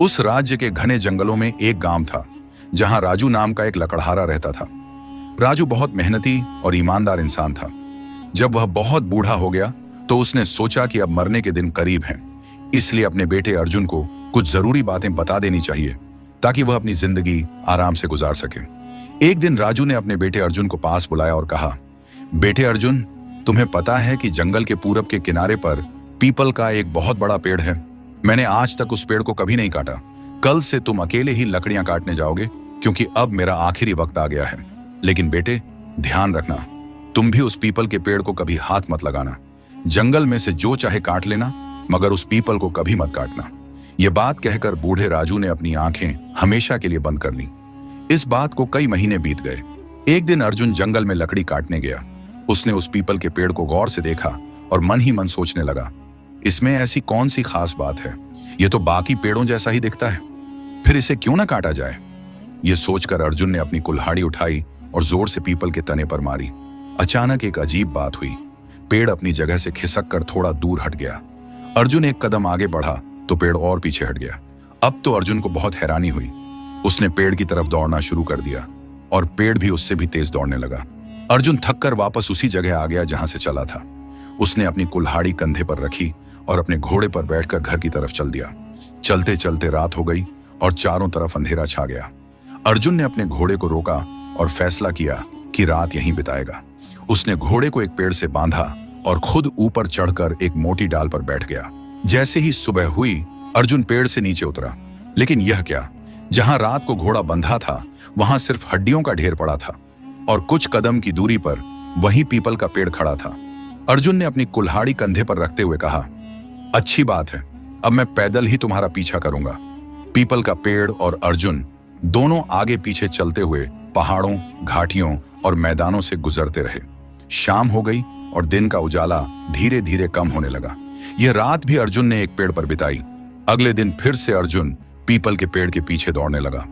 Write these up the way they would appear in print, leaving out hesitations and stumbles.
उस राज्य के घने जंगलों में एक गांव था जहां राजू नाम का एक लकड़हारा रहता था। राजू बहुत मेहनती और ईमानदार इंसान था। जब वह बहुत बूढ़ा हो गया तो उसने सोचा कि अब मरने के दिन करीब हैं, इसलिए अपने बेटे अर्जुन को कुछ जरूरी बातें बता देनी चाहिए ताकि वह अपनी जिंदगी आराम से गुजार सके। एक दिन राजू ने अपने बेटे अर्जुन को पास बुलाया और कहा, बेटे अर्जुन, तुम्हें पता है कि जंगल के पूरब के किनारे पर पीपल का एक बहुत बड़ा पेड़ है। मैंने आज तक उस पेड़ को कभी नहीं काटा। कल से तुम अकेले ही लकड़ियां काटने जाओगे क्योंकि अब मेरा आखिरी वक्त आ गया है। लेकिन बेटे, ध्यान रखना, तुम भी उस पीपल के पेड़ को कभी हाथ मत लगाना। जंगल में से जो चाहे काट लेना, मगर उस पीपल को कभी मत काटना। यह बात कहकर बूढ़े राजू ने अपनी आंखें हमेशा के लिए बंद कर ली। इस बात को कई महीने बीत गए। एक दिन अर्जुन जंगल में लकड़ी काटने गया। उसने उस पीपल के पेड़ को गौर से देखा और मन ही मन सोचने लगा, इसमें ऐसी कौन सी खास बात है? यह तो बाकी पेड़ों जैसा ही दिखता है, फिर इसे क्यों ना काटा जाए? यह सोचकर अर्जुन ने अपनी कुल्हाड़ी उठाई और जोर से पीपल के तने पर मारी। अचानक एक अजीब बात हुई। पेड़ अपनी जगह से खिसक कर थोड़ा दूर हट गया। अर्जुन एक कदम आगे बढ़ा तो पेड़ और पीछे हट गया। अब तो अर्जुन को बहुत हैरानी हुई। उसने पेड़ की तरफ दौड़ना शुरू कर दिया और पेड़ भी उससे भी तेज दौड़ने लगा। अर्जुन थककर वापस उसी जगह आ गया जहां से चला था। उसने अपनी कुल्हाड़ी कंधे पर रखी और अपने घोड़े पर बैठकर घर की तरफ चल दिया। चलते चलते रात हो गई और चारों तरफ अंधेरा छा गया। अर्जुन ने अपने घोड़े को रोका और फैसला किया कि रात यहीं बिताएगा। उसने घोड़े को एक पेड़ से बांधा और खुद ऊपर चढ़कर एक मोटी डाल पर बैठ गया। जैसे ही सुबह हुई, अर्जुन पेड़ से नीचे उतरा। लेकिन यह क्या, जहां रात को घोड़ा बंधा था वहां सिर्फ हड्डियों का ढेर पड़ा था और कुछ कदम की दूरी पर वहीं पीपल का पेड़ खड़ा था। अर्जुन ने अपनी कुल्हाड़ी कंधे पर रखते हुए कहा, अच्छी बात है, अब मैं पैदल ही तुम्हारा पीछा करूंगा। पीपल का पेड़ और अर्जुन दोनों आगे पीछे चलते हुए पहाड़ों, घाटियों और मैदानों से गुजरते रहे। शाम हो गई और दिन का उजाला धीरे धीरे कम होने लगा। यह रात भी अर्जुन ने एक पेड़ पर बिताई। अगले दिन फिर से अर्जुन पीपल के पेड़ के पीछे दौड़ने लगा।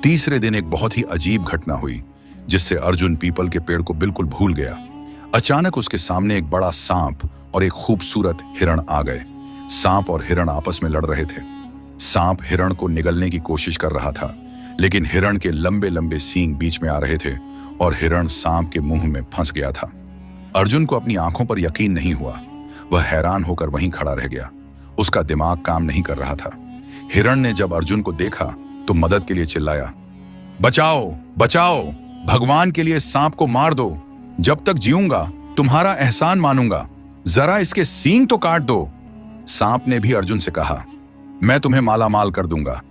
तीसरे दिन एक बहुत ही अजीब घटना हुई जिससे अर्जुन पीपल के पेड़ को बिल्कुल भूल गया। अचानक उसके सामने एक बड़ा सांप और एक खूबसूरत हिरण आ गए। सांप और हिरण आपस में लड़ रहे थे। सांप हिरण को निगलने की कोशिश कर रहा था, लेकिन हिरण के लंबे लंबे सींग बीच में आ रहे थे और हिरण सांप के मुंह में फंस गया था। अर्जुन को अपनी आंखों पर यकीन नहीं हुआ। वह हैरान होकर वहीं खड़ा रह गया। उसका दिमाग काम नहीं कर रहा था। हिरण ने जब अर्जुन को देखा तो मदद के लिए चिल्लाया, बचाओ बचाओ, भगवान के लिए सांप को मार दो। जब तक जीऊंगा तुम्हारा एहसान मानूंगा, जरा इसके सींग तो काट दो। सांप ने भी अर्जुन से कहा, मैं तुम्हें मालामाल कर दूंगा,